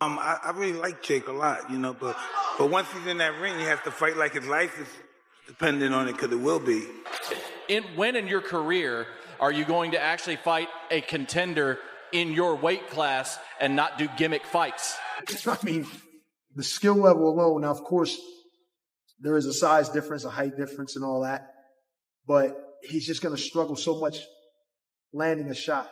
I really like Jake a lot, but once he's in that ring, he has to fight like his life is dependent on it, because it will be. When in your career are you going to actually fight a contender in your weight class and not do gimmick fights? I mean, the skill level alone, now, of course, there is a size difference, a height difference, and all that, but he's just going to struggle so much landing a shot.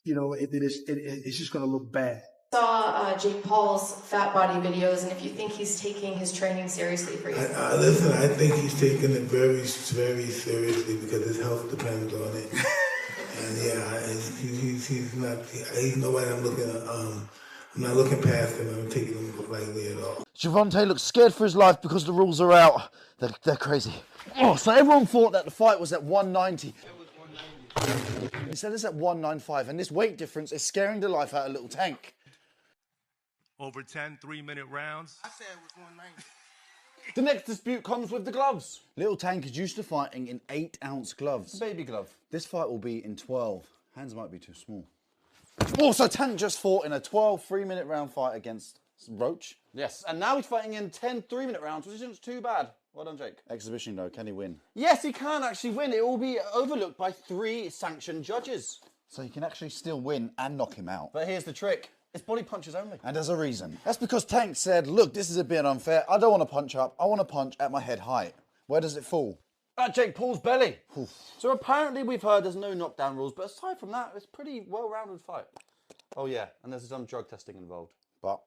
It's just going to look bad. Saw Jake Paul's fat body videos, and if you think he's taking his training seriously for you. Listen, I think he's taking it very, very seriously because his health depends on it. And yeah, he's nobody I'm not looking past him. I'm taking him lightly at all. Gervonta looks scared for his life because the rules are out. They're crazy. Oh, so everyone thought that the fight was at 190. He said it's at 195, and this weight difference is scaring the life out of Little Tank. Over 10 3-minute rounds. I said it was 190. The next dispute comes with the gloves. Little Tank is used to fighting in 8-ounce gloves. Baby glove. This fight will be in 12. Hands might be too small. Also, Tank just fought in a 12 3-minute round fight against Roach. Yes, and now he's fighting in 10 3-minute rounds, which isn't too bad. Well done, Jake. Exhibition though, can he win? Yes, he can actually win. It will be overlooked by 3 sanctioned judges. So he can actually still win and knock him out. But here's the trick. It's body punches only. And there's a reason. That's because Tank said, look, this is a bit unfair. I don't want to punch up. I want to punch at my head height. Where does it fall? At Jake Paul's belly. Oof. So apparently we've heard there's no knockdown rules, but aside from that, it's a pretty well-rounded fight. Oh yeah, and there's some drug testing involved. But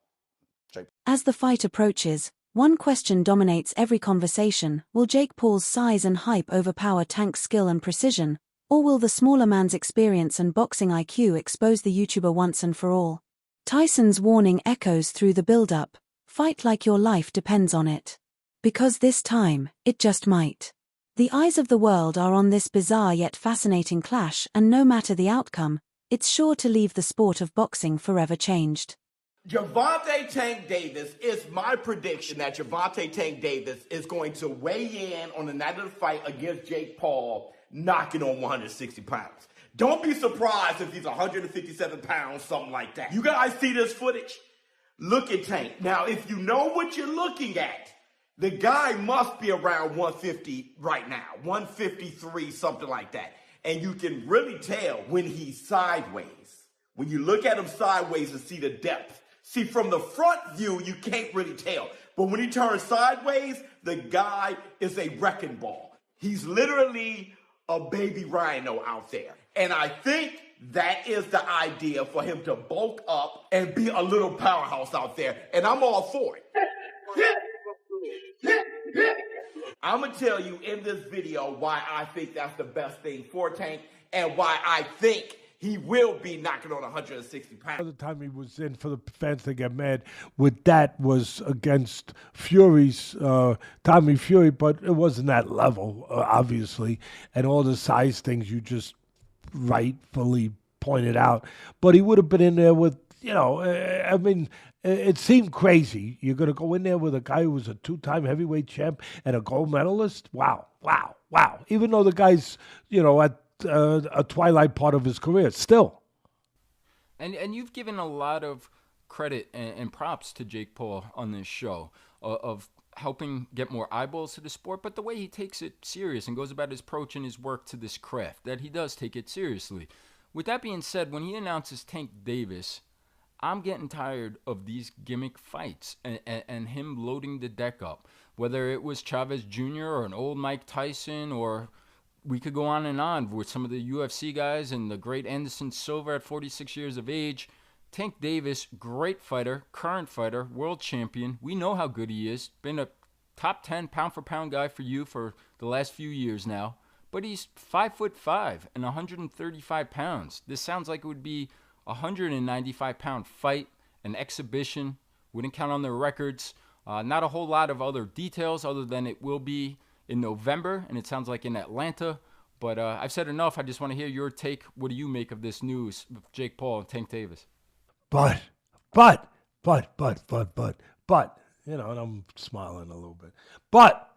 Jake... As the fight approaches, one question dominates every conversation. Will Jake Paul's size and hype overpower Tank's skill and precision? Or will the smaller man's experience and boxing IQ expose the YouTuber once and for all? Tyson's warning echoes through the build-up. Fight like your life depends on it. Because this time, it just might. The eyes of the world are on this bizarre yet fascinating clash, and no matter the outcome, it's sure to leave the sport of boxing forever changed. Gervonta Tank Davis, is my prediction that Gervonta Tank Davis is going to weigh in on the night of the fight against Jake Paul, knocking on 160 pounds. Don't be surprised if he's 157 pounds, something like that. You guys see this footage? Look at Tank. Now, if you know what you're looking at, the guy must be around 150 right now, 153, something like that. And you can really tell when he's sideways. When you look at him sideways and see the depth. See, from the front view, you can't really tell. But when he turns sideways, the guy is a wrecking ball. He's literally a baby rhino out there. And I think that is the idea for him to bulk up and be a little powerhouse out there. And I'm all for it. I'm going to tell you in this video why I think that's the best thing for Tank and why I think he will be knocking on 160 pounds. The time he was in, for the fans to get mad with that, was against Fury's, Tommy Fury, but it wasn't that level, obviously, and all the size things you just rightfully pointed out. But he would have been in there with, it seemed crazy. You're going to go in there with a guy who was a 2-time heavyweight champ and a gold medalist? Wow. Even though the guy's, at a twilight part of his career, still. And you've given a lot of credit and props to Jake Paul on this show of helping get more eyeballs to the sport, but the way he takes it serious and goes about his approach and his work to this craft, that he does take it seriously. With that being said, when he announces Tank Davis, I'm getting tired of these gimmick fights and him loading the deck up. Whether it was Chavez Jr. or an old Mike Tyson, or we could go on and on with some of the UFC guys and the great Anderson Silva at 46 years of age. Tank Davis, great fighter, current fighter, world champion. We know how good he is. Been a top 10 pound-for-pound guy for you for the last few years now. But he's 5'5" and 135 pounds. This sounds like it would be a 195-pound fight, an exhibition. Wouldn't count on their records. Not a whole lot of other details other than it will be in November, and it sounds like in Atlanta. But I've said enough. I just want to hear your take. What do you make of this news with Jake Paul and Tank Davis? But, and I'm smiling a little bit. But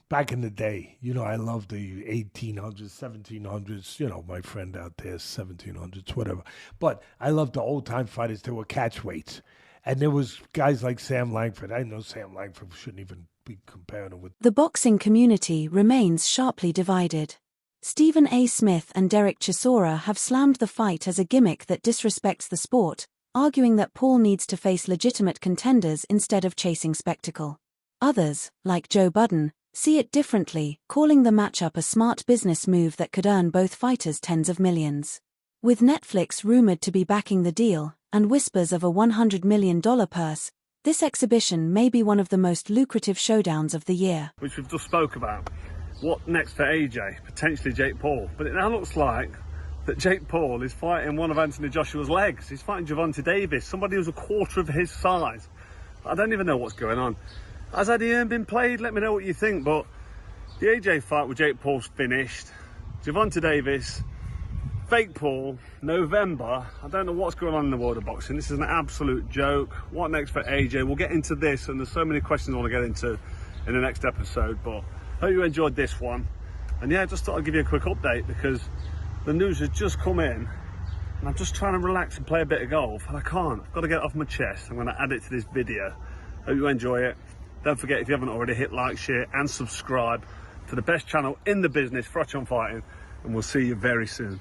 back in the day, I love the 1800s, 1700s, my friend out there, 1700s, whatever. But I love the old-time fighters that were catch weights. And there was guys like Sam Langford. I know Sam Langford shouldn't even be comparing him with. The boxing community remains sharply divided. Stephen A. Smith and Derek Chisora have slammed the fight as a gimmick that disrespects the sport, arguing that Paul needs to face legitimate contenders instead of chasing spectacle. Others, like Joe Budden, see it differently, calling the matchup a smart business move that could earn both fighters tens of millions. With Netflix rumored to be backing the deal, and whispers of a $100 million purse, this exhibition may be one of the most lucrative showdowns of the year. Which we've just spoke about. What next for AJ? Potentially Jake Paul. But it now looks like that Jake Paul is fighting one of Anthony Joshua's legs. He's fighting Gervonta Davis, somebody who's a quarter of his size. I don't even know what's going on. Has Eddie Hearn been played? Let me know what you think. But the AJ fight with Jake Paul's finished. Gervonta Davis, fake Paul, November. I don't know what's going on in the world of boxing. This is an absolute joke. What next for AJ? We'll get into this, and there's so many questions I want to get into in the next episode. But hope you enjoyed this one. And yeah, just thought I'd give you a quick update because the news has just come in. And I'm just trying to relax and play a bit of golf, and I can't. I've got to get it off my chest. I'm going to add it to this video. Hope you enjoy it. Don't forget, if you haven't already, hit like, share and subscribe to the best channel in the business, Frotch on Fighting, and we'll see you very soon.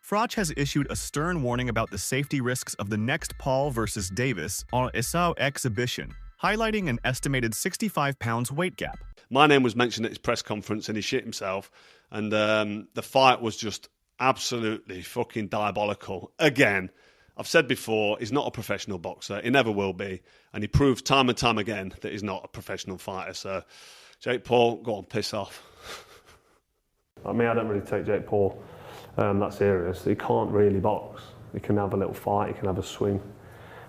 Frotch has issued a stern warning about the safety risks of the next Paul versus Davis on Isao exhibition, highlighting an estimated 65 pounds weight gap. My name was mentioned at his press conference and he shit himself, and the fight was just absolutely fucking diabolical. Again, I've said before, he's not a professional boxer. He never will be. And he proves time and time again that he's not a professional fighter. So, Jake Paul, go on, piss off. I mean, I don't really take Jake Paul that serious. He can't really box. He can have a little fight, he can have a swing.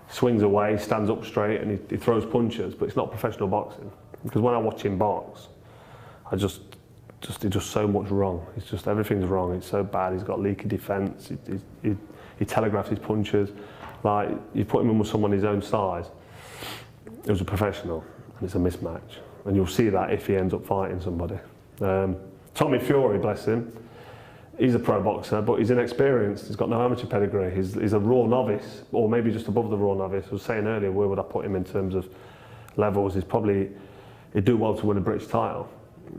He swings away, stands up straight, and he throws punches, but it's not professional boxing. Because when I watch him box, he's just so much wrong. It's just, everything's wrong. It's so bad. He's got leaky defence. He telegraphs his punches. Like, you put him in with someone his own size, it was a professional, and it's a mismatch. And you'll see that if he ends up fighting somebody. Tommy Fury, bless him, he's a pro boxer, but he's inexperienced. He's got no amateur pedigree. He's a raw novice, or maybe just above the raw novice. I was saying earlier, where would I put him in terms of levels? He'd do well to win a British title.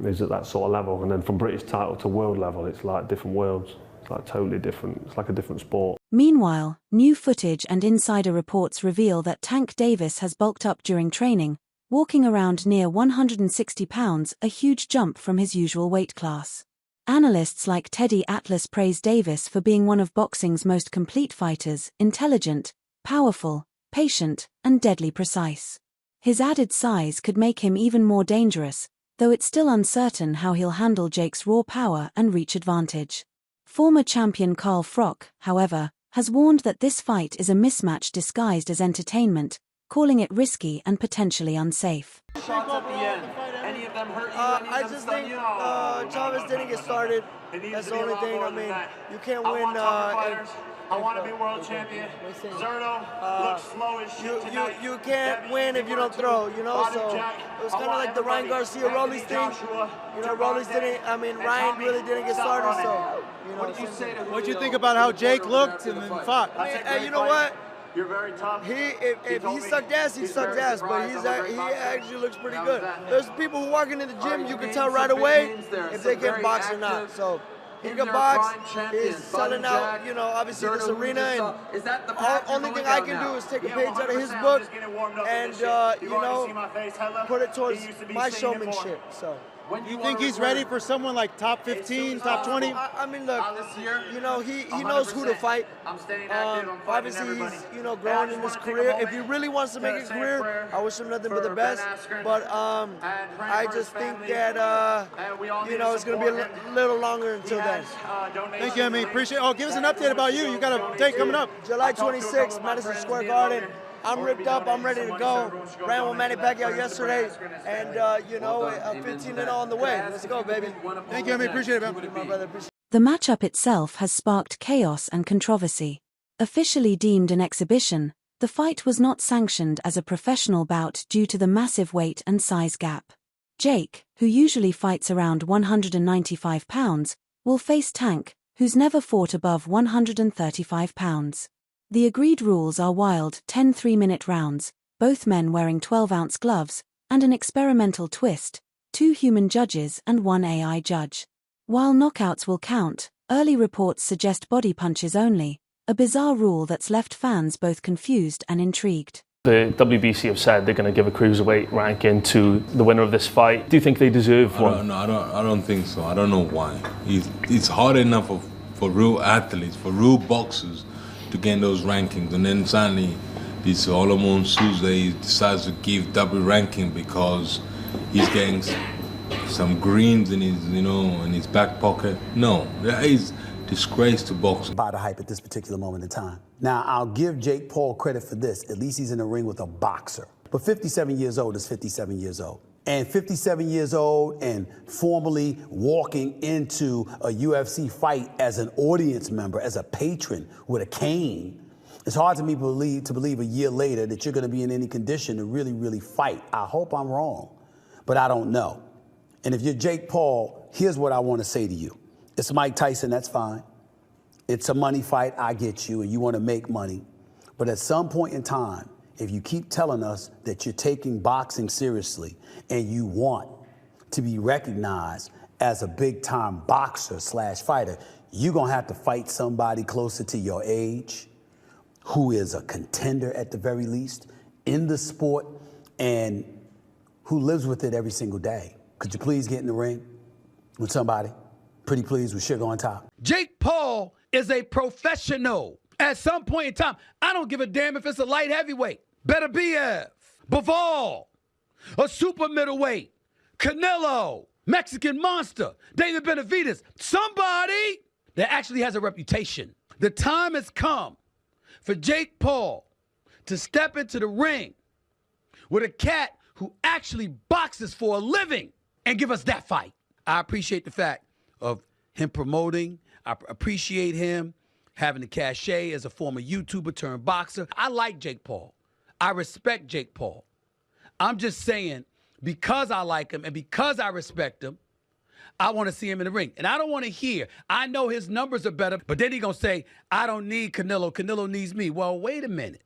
He's at that sort of level. And then from British title to world level, it's like different worlds. It's like totally different. It's like a different sport. Meanwhile, new footage and insider reports reveal that Tank Davis has bulked up during training, walking around near 160 pounds, a huge jump from his usual weight class. Analysts like Teddy Atlas praise Davis for being one of boxing's most complete fighters, intelligent, powerful, patient, and deadly precise. His added size could make him even more dangerous, though it's still uncertain how he'll handle Jake's raw power and reach advantage. Former champion Carl Froch, however, has warned that this fight is a mismatch disguised as entertainment, calling it risky and potentially unsafe. Shots at the end. Any of them hurt you? I just think Chavez didn't get started. That's the only thing. I mean, you can't win. I want to be world champion. Zerto looks slow as shit. You can't win if you don't throw, you know? So it was kind of like the Ryan Garcia Rollies thing. You know, Rollies didn't, I mean, Ryan really didn't get started, so, you know. What do you think about how Jake looked and fought? You know what? You're very tough. If he sucked ass, he sucked ass, but he actually looks pretty good. There's people who walk into the gym, you can tell right away if they can box or not. So he can box, he's selling out, you know, obviously this arena, and the only thing I can do is take a page out of his book and, you know, put it towards my showmanship, so. You think he's ready for someone like top 15, top 20? I mean, look, you know, he knows who to fight. Obviously, he's, you know, growing in his career. If he really wants to make a career, I wish him nothing but the best. But I just think that, you know, it's going to be a little longer until then. Thank you, I mean, appreciate it. Oh, give us an update about you. You got a date coming up. July 26th, Madison Square Garden. I'm ripped up, I'm ready to go. Ran with Manny Pacquiao yesterday, and, you know, 15-0 on the way. Let's go, baby. Thank you, I appreciate it, man. My brother, appreciate it. The matchup itself has sparked chaos and controversy. Officially deemed an exhibition, the fight was not sanctioned as a professional bout due to the massive weight and size gap. Jake, who usually fights around 195 pounds, will face Tank, who's never fought above 135 pounds. The agreed rules are wild 10 3-minute rounds, both men wearing 12-ounce gloves, and an experimental twist, 2 human judges and 1 AI judge. While knockouts will count, early reports suggest body punches only, a bizarre rule that's left fans both confused and intrigued. The WBC have said they're going to give a cruiserweight ranking to the winner of this fight. Do you think they deserve one? No, I don't think so. I don't know why. It's hard enough for real athletes, for real boxers, to gain those rankings, and then suddenly this Solomon Tuesday decides to give double ranking because he's getting some greens in his, in his back pocket. No, that is disgrace to boxing. By the hype at this particular moment in time. Now, I'll give Jake Paul credit for this. At least he's in the ring with a boxer. But 57 years old is 57 years old. And 57 years old and formally walking into a UFC fight as an audience member, as a patron with a cane, it's hard to me believe a year later that you're going to be in any condition to really, really fight. I hope I'm wrong, but I don't know. And if you're Jake Paul, here's what I want to say to you. It's Mike Tyson, that's fine. It's a money fight, I get you, and you want to make money. But at some point in time, if you keep telling us that you're taking boxing seriously and you want to be recognized as a big-time boxer / fighter, you're going to have to fight somebody closer to your age, who is a contender at the very least in the sport and who lives with it every single day. Could you please get in the ring with somebody? Pretty please with sugar on top. Jake Paul is a professional. At some point in time, I don't give a damn if it's a light heavyweight. Better BF, Bivol, a super middleweight, Canelo, Mexican Monster, David Benavidez, somebody that actually has a reputation. The time has come for Jake Paul to step into the ring with a cat who actually boxes for a living and give us that fight. I appreciate the fact of him promoting. I appreciate him having the cachet as a former YouTuber turned boxer. I like Jake Paul. I respect Jake Paul. I'm just saying, because I like him and because I respect him, I want to see him in the ring. And I don't want to hear, I know his numbers are better, but then he's going to say, I don't need Canelo. Canelo needs me. Well, wait a minute.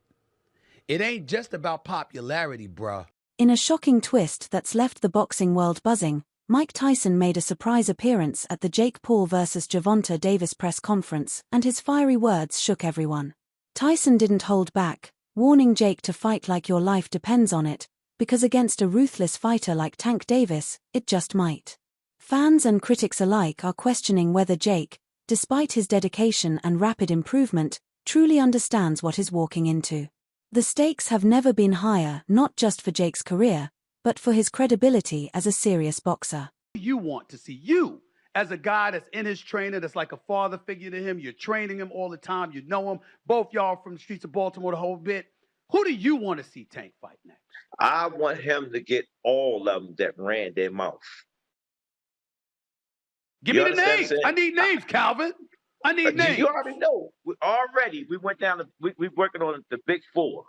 It ain't just about popularity, bruh. In a shocking twist that's left the boxing world buzzing, Mike Tyson made a surprise appearance at the Jake Paul vs. Gervonta Davis press conference, and his fiery words shook everyone. Tyson didn't hold back, warning Jake to fight like your life depends on it, because against a ruthless fighter like Tank Davis, it just might. Fans and critics alike are questioning whether Jake, despite his dedication and rapid improvement, truly understands what he's walking into. The stakes have never been higher, not just for Jake's career, but for his credibility as a serious boxer. You want to see you as a guy that's in his trainer, that's like a father figure to him. You're training him all the time. You know him. Both y'all from the streets of Baltimore the whole bit. Who do you want to see Tank fight next? I want him to get all of them that ran their mouth. Give me the names. I need names, Calvin. I need names. You already know. We went down to, we're working on the big four.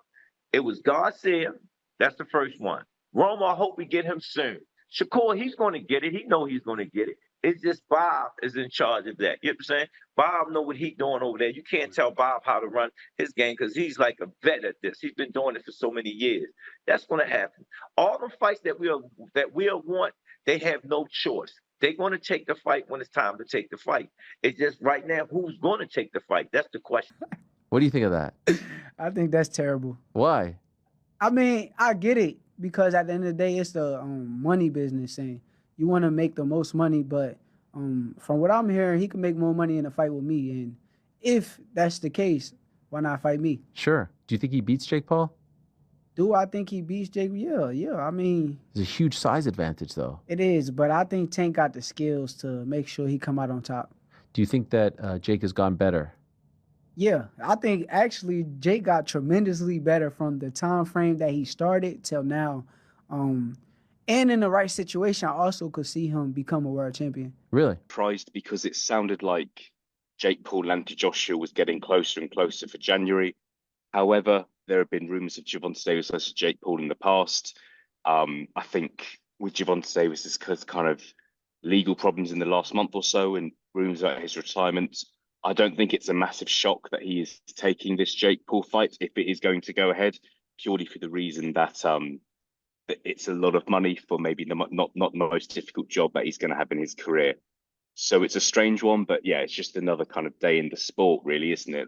It was Garcia. That's the first one. Roma, I hope we get him soon. Shakur, he's going to get it. He know he's going to get it. It's just Bob is in charge of that. You know what I'm saying? Bob know what he's doing over there. You can't tell Bob how to run his game because he's like a vet at this. He's been doing it for so many years. That's going to happen. All the fights that we'll want, they have no choice. They're going to take the fight when it's time to take the fight. It's just right now, who's going to take the fight? That's the question. What do you think of that? I think that's terrible. Why? I mean, I get it because at the end of the day, it's the money business, and you want to make the most money. But from what I'm hearing, he can make more money in a fight with me. And if that's the case, why not fight me? Sure. Do you think he beats Jake Paul? Do I think he beats Jake? Yeah. I mean, there's a huge size advantage, though. It is, but I think Tank got the skills to make sure he come out on top. Do you think that Jake has gone better? Yeah, I think actually Jake got tremendously better from the time frame that he started till now. And in the right situation, I also could see him become a world champion. Really? Surprised because it sounded like Jake Paul and Joshua was getting closer and closer for January. However, there have been rumors of Gervonta Davis versus Jake Paul in the past. I think with Gervonta Davis's kind of legal problems in the last month or so and rumours about his retirement, I don't think it's a massive shock that he is taking this Jake Paul fight if it is going to go ahead, purely for the reason that that it's a lot of money for maybe not the most difficult job that he's going to have in his career. So it's a strange one, but yeah, it's just another kind of day in the sport, really, isn't it?